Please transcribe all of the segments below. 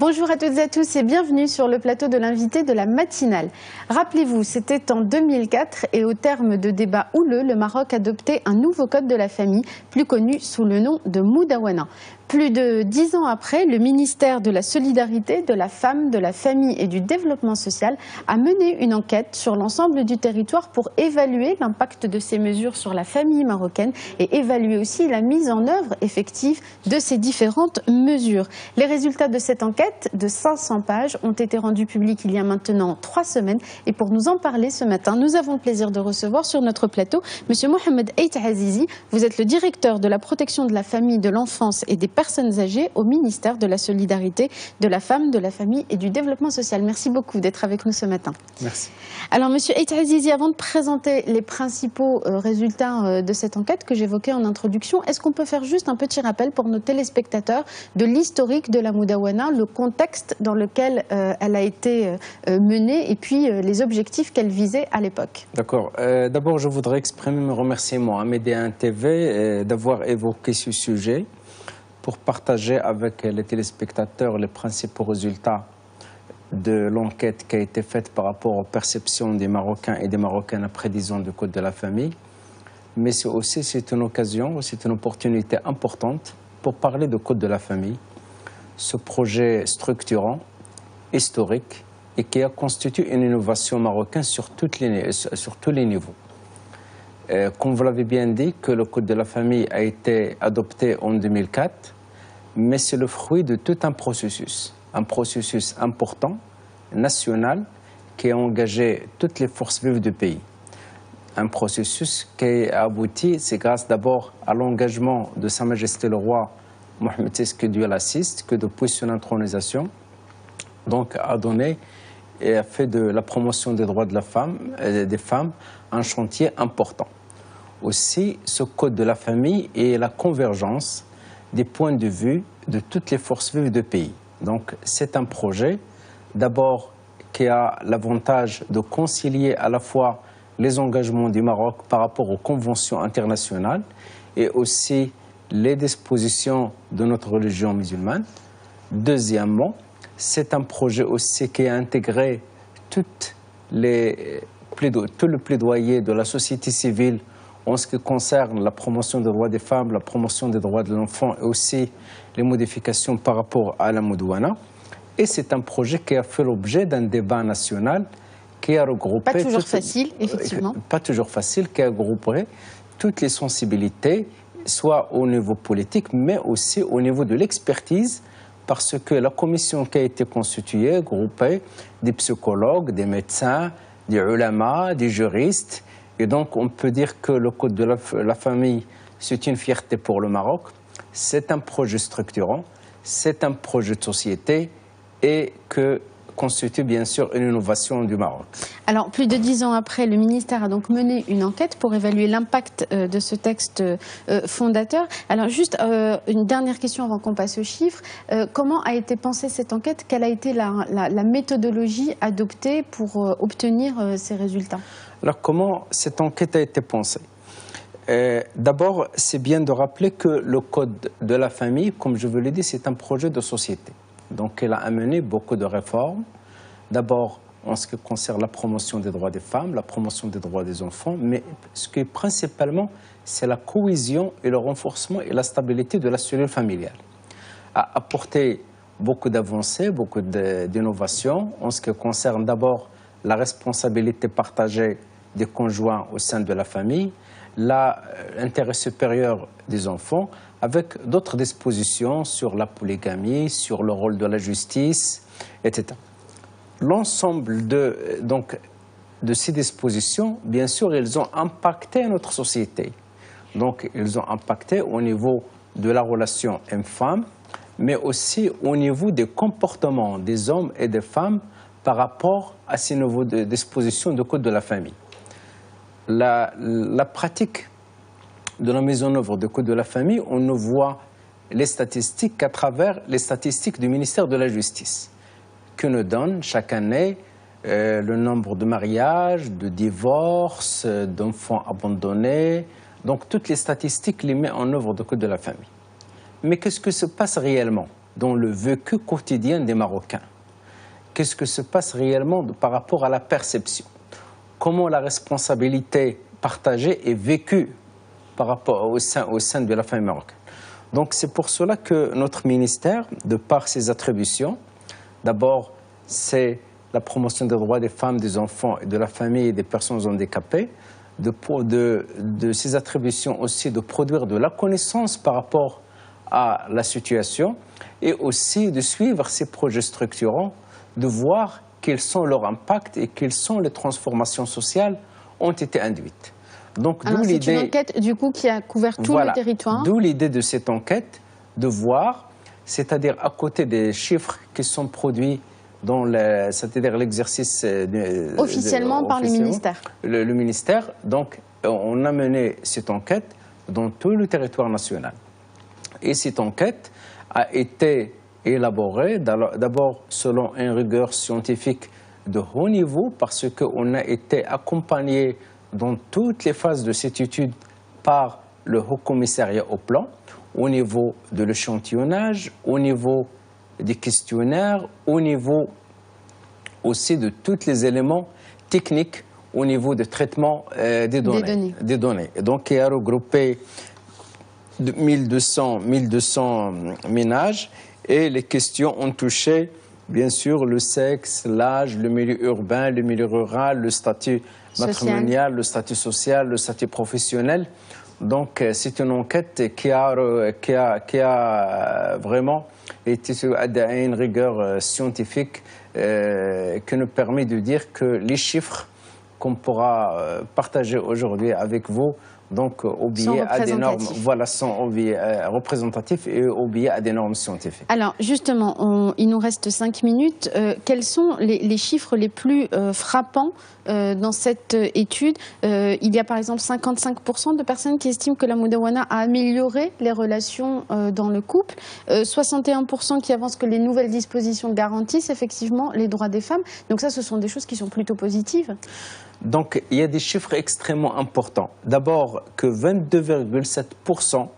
Bonjour à toutes et à tous et bienvenue sur le plateau de l'invité de la matinale. Rappelez-vous, c'était en 2004 et au terme de débats houleux, le Maroc adoptait un nouveau code de la famille, plus connu sous le nom de Moudawana. Plus de 10 ans après, le ministère de la Solidarité, de la Femme, de la Famille et du Développement social a mené une enquête sur l'ensemble du territoire pour évaluer l'impact de ces mesures sur la famille marocaine et évaluer aussi la mise en œuvre effective de ces différentes mesures. Les résultats de cette enquête de 500 pages ont été rendus publics il y a maintenant 3 semaines et pour nous en parler ce matin, nous avons le plaisir de recevoir sur notre plateau M. Mohamed Eit Azizi. Vous êtes le directeur de la protection de la famille, de l'enfance et des personnes âgées au ministère de la Solidarité, de la Femme, de la Famille et du Développement social. Merci beaucoup d'être avec nous ce matin. Merci. Alors, Monsieur Eit Azizi, avant de présenter les principaux résultats de cette enquête que j'évoquais en introduction, est-ce qu'on peut faire juste un petit rappel pour nos téléspectateurs de l'historique de la Moudawana, le contexte dans lequel elle a été menée et puis les objectifs qu'elle visait à l'époque? D'accord. D'abord, je voudrais exprimer mes remerciements à Média TV d'avoir évoqué ce sujet pour partager avec les téléspectateurs les principaux résultats de l'enquête qui a été faite par rapport aux perceptions des Marocains et des Marocaines après 10 ans du Code de la famille. Mais c'est une occasion, c'est une opportunité importante pour parler du Code de la famille, ce projet structurant, historique et qui a constitué une innovation marocaine sur tous les niveaux. Comme vous l'avez bien dit, que le Code de la famille a été adopté en 2004, mais c'est le fruit de tout un processus important, national, qui a engagé toutes les forces vives du pays. Un processus qui a abouti, c'est grâce d'abord à l'engagement de Sa Majesté le Roi Mohamed VI, que Dieu l'assiste, que depuis son intronisation, donc a donné et a fait de la promotion des droits de la femme, des femmes un chantier important. Aussi, ce code de la famille est la convergence des points de vue de toutes les forces vives du pays. Donc, c'est un projet, d'abord, qui a l'avantage de concilier à la fois les engagements du Maroc par rapport aux conventions internationales et aussi les dispositions de notre religion musulmane. Deuxièmement, c'est un projet aussi qui a intégré tout le plaidoyer de la société civile en ce qui concerne la promotion des droits des femmes, la promotion des droits de l'enfant et aussi les modifications par rapport à la Moudawana. Et c'est un projet qui a fait l'objet d'un débat national qui a regroupé... Pas toujours facile, effectivement. Pas toujours facile, qui a regroupé toutes les sensibilités, soit au niveau politique, mais aussi au niveau de l'expertise, parce que la commission qui a été constituée groupait des psychologues, des médecins, des ulama, des juristes. Et donc, on peut dire que le Code de la famille, c'est une fierté pour le Maroc. C'est un projet structurant, c'est un projet de société et que constitue bien sûr une innovation du Maroc. Alors, plus de 10 ans après, le ministère a donc mené une enquête pour évaluer l'impact de ce texte fondateur. Alors, juste une dernière question avant qu'on passe aux chiffres. Comment a été pensée cette enquête? Quelle a été la méthodologie adoptée pour obtenir ces résultats? Alors, comment cette enquête a été pensée? D'abord, c'est bien de rappeler que le Code de la famille, comme je vous l'ai dit, c'est un projet de société. Donc, elle a amené beaucoup de réformes. D'abord, en ce qui concerne la promotion des droits des femmes, la promotion des droits des enfants, mais ce qui est principalement, c'est la cohésion et le renforcement et la stabilité de la cellule familiale. A apporté beaucoup d'avancées, beaucoup d'innovations en ce qui concerne d'abord la responsabilité partagée des conjoints au sein de la famille, l'intérêt supérieur des enfants, avec d'autres dispositions sur la polygamie, sur le rôle de la justice, etc. L'ensemble de ces dispositions, bien sûr, elles ont impacté notre société. Donc, elles ont impacté au niveau de la relation homme-femme, mais aussi au niveau des comportements des hommes et des femmes par rapport à ces nouvelles dispositions du Code de la famille. La pratique de la mise en œuvre du Code de la famille, on ne voit les statistiques qu'à travers les statistiques du ministère de la Justice, que nous donne chaque année le nombre de mariages, de divorces, d'enfants abandonnés. Donc toutes les statistiques les mettent en œuvre du Code de la famille. Mais qu'est-ce que se passe réellement dans le vécu quotidien des Marocains. Qu'est-ce que se passe réellement par rapport à la perception? Comment la responsabilité partagée est vécue par rapport au sein de la famille marocaine? Donc c'est pour cela que notre ministère, de par ses attributions, d'abord c'est la promotion des droits des femmes, des enfants et de la famille et des personnes handicapées, de ses attributions aussi de produire de la connaissance par rapport à la situation et aussi de suivre ces projets structurants, de voir quels sont leurs impacts et quelles sont les transformations sociales ont été induites. Donc, c'est une enquête du coup qui a couvert tout le territoire. D'où l'idée de cette enquête de voir, c'est-à-dire à côté des chiffres qui sont produits dans c'est-à-dire l'exercice officiellement par le ministère. Le ministère, donc on a mené cette enquête dans tout le territoire national. Et cette enquête a été élaborée d'abord selon une rigueur scientifique de haut niveau parce qu'on a été accompagné dans toutes les phases de cette étude par le Haut Commissariat au plan, au niveau de l'échantillonnage, au niveau des questionnaires, au niveau aussi de tous les éléments techniques, au niveau de traitement des données. Et donc, il a regroupé 1200 ménages et les questions ont touché, bien sûr, le sexe, l'âge, le milieu urbain, le milieu rural, le statut matrimonial, le statut social, le statut professionnel. Donc, c'est une enquête qui a vraiment été à une rigueur scientifique qui nous permet de dire que les chiffres qu'on pourra partager aujourd'hui avec vous donc obéir à des normes, sont représentatifs et obéir à des normes scientifiques. Alors justement, il nous reste 5 minutes. Quels sont les chiffres les plus frappants dans cette étude? Il y a par exemple 55% de personnes qui estiment que la Moudawana a amélioré les relations dans le couple, 61% qui avancent que les nouvelles dispositions garantissent effectivement les droits des femmes. Donc ça, ce sont des choses qui sont plutôt positives. Donc, il y a des chiffres extrêmement importants. D'abord, que 22,7%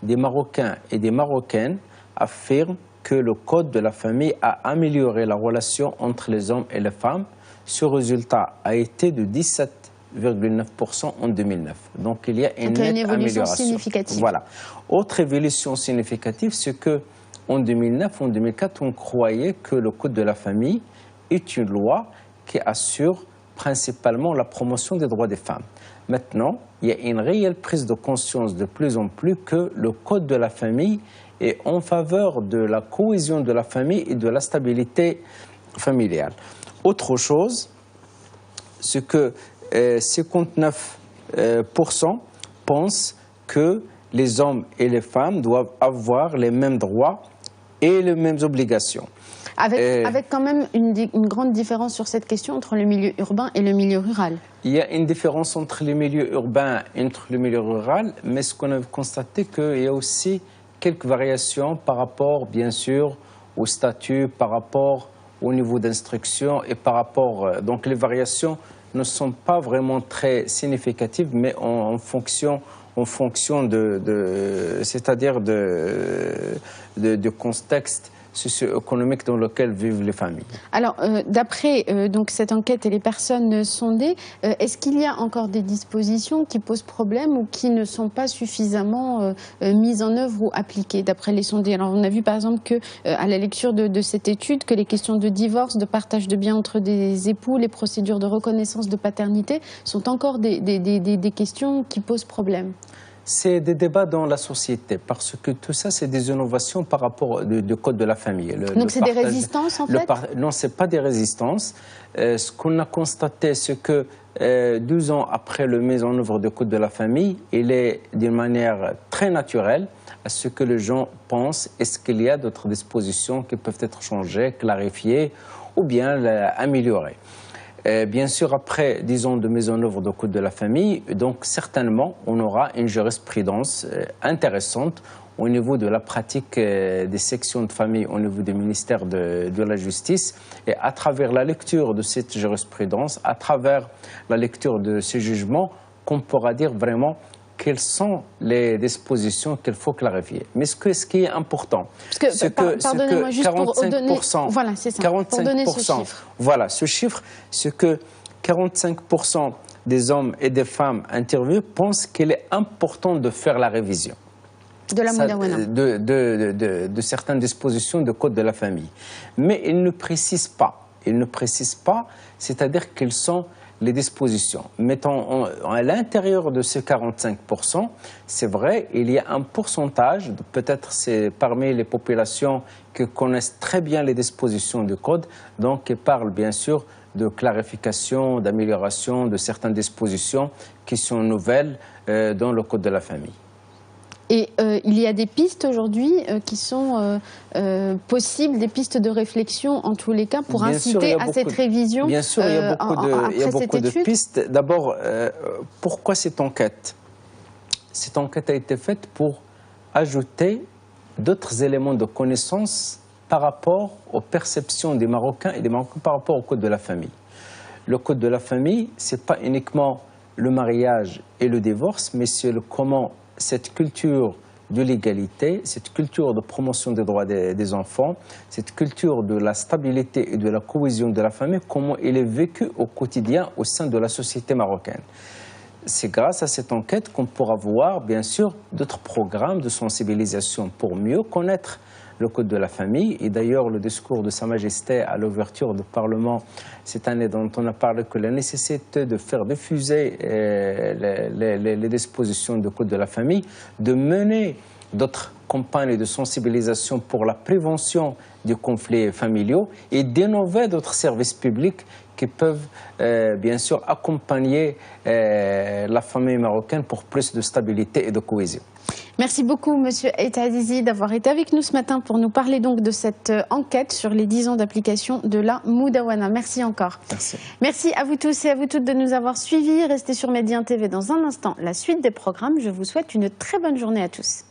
des Marocains et des Marocaines affirment que le Code de la famille a amélioré la relation entre les hommes et les femmes. Ce résultat a été de 17,9% en 2009. Donc, il y a une nette évolution significative. Voilà. Autre évolution significative, c'est qu'en 2009, en 2004, on croyait que le Code de la famille est une loi qui assure principalement la promotion des droits des femmes. Maintenant, il y a une réelle prise de conscience de plus en plus que le Code de la famille est en faveur de la cohésion de la famille et de la stabilité familiale. Autre chose, c'est que 59% pensent que les hommes et les femmes doivent avoir les mêmes droits et les mêmes obligations. Avec quand même une grande différence sur cette question entre le milieu urbain et le milieu rural. Il y a une différence entre le milieu urbain et entre le milieu rural, mais ce qu'on a constaté, qu'il y a aussi quelques variations par rapport, bien sûr, au statut, par rapport au niveau d'instruction et par rapport... Donc les variations ne sont pas vraiment très significatives, mais en fonction c'est-à-dire de contexte socio-économique dans lequel vivent les familles. Alors, d'après donc cette enquête et les personnes sondées, est-ce qu'il y a encore des dispositions qui posent problème ou qui ne sont pas suffisamment mises en œuvre ou appliquées, d'après les sondés? Alors, on a vu par exemple que, à la lecture de cette étude, que les questions de divorce, de partage de biens entre des époux, les procédures de reconnaissance de paternité sont encore des questions qui posent problème. C'est des débats dans la société, parce que tout ça, c'est des innovations par rapport au Code de la famille. Donc c'est des résistances, en fait? Non, ce n'est pas des résistances. Ce qu'on a constaté, c'est que 12 ans après la mise en œuvre du Code de la famille, il est d'une manière très naturelle à ce que les gens pensent, est-ce qu'il y a d'autres dispositions qui peuvent être changées, clarifiées ou bien améliorées. Bien sûr, après 10 ans de mise en œuvre du Code de la famille, donc certainement, on aura une jurisprudence intéressante au niveau de la pratique des sections de famille au niveau du ministère de la Justice. Et à travers la lecture de cette jurisprudence, à travers la lecture de ces jugements, qu'on pourra dire vraiment quelles sont les dispositions qu'il faut clarifier. Mais ce qui est important, c'est que 45%, voilà, c'est ça, 45%, pour donner ce chiffre. Voilà, ce chiffre, c'est que 45% des hommes et des femmes interviewés pensent qu'il est important de faire la révision de la Moudawana, de certaines dispositions du Code de la famille. Mais ils ne précisent pas. Ils ne précisent pas, c'est-à-dire quelles sont les dispositions. Mettons à l'intérieur de ces 45%, c'est vrai, il y a un pourcentage, peut-être c'est parmi les populations qui connaissent très bien les dispositions du Code, donc qui parlent bien sûr de clarification, d'amélioration de certaines dispositions qui sont nouvelles dans le Code de la famille. Et il y a des pistes aujourd'hui qui sont possibles, des pistes de réflexion en tous les cas pour inciter à cette révision. Bien sûr, il y a beaucoup de pistes. D'abord, pourquoi cette enquête? Cette enquête a été faite pour ajouter d'autres éléments de connaissance par rapport aux perceptions des Marocains et des Marocains par rapport au Code de la famille. Le Code de la famille, ce n'est pas uniquement le mariage et le divorce, mais c'est comment cette culture de l'égalité, cette culture de promotion des droits des enfants, cette culture de la stabilité et de la cohésion de la famille, comment elle est vécue au quotidien au sein de la société marocaine. C'est grâce à cette enquête qu'on pourra voir, bien sûr, d'autres programmes de sensibilisation pour mieux connaître le Code de la famille. Et d'ailleurs, le discours de Sa Majesté à l'ouverture du Parlement cette année, dont on a parlé que la nécessité de faire diffuser les dispositions du Code de la famille, de mener d'autres campagnes de sensibilisation pour la prévention des conflits familiaux et d'innover d'autres services publics qui peuvent bien sûr accompagner la famille marocaine pour plus de stabilité et de cohésion. Merci beaucoup, Monsieur Azizi, d'avoir été avec nous ce matin pour nous parler donc de cette enquête sur les 10 ans d'application de la Moudawana. Merci encore. Merci. Merci à vous tous et à vous toutes de nous avoir suivis. Restez sur Média TV dans un instant. La suite des programmes. Je vous souhaite une très bonne journée à tous.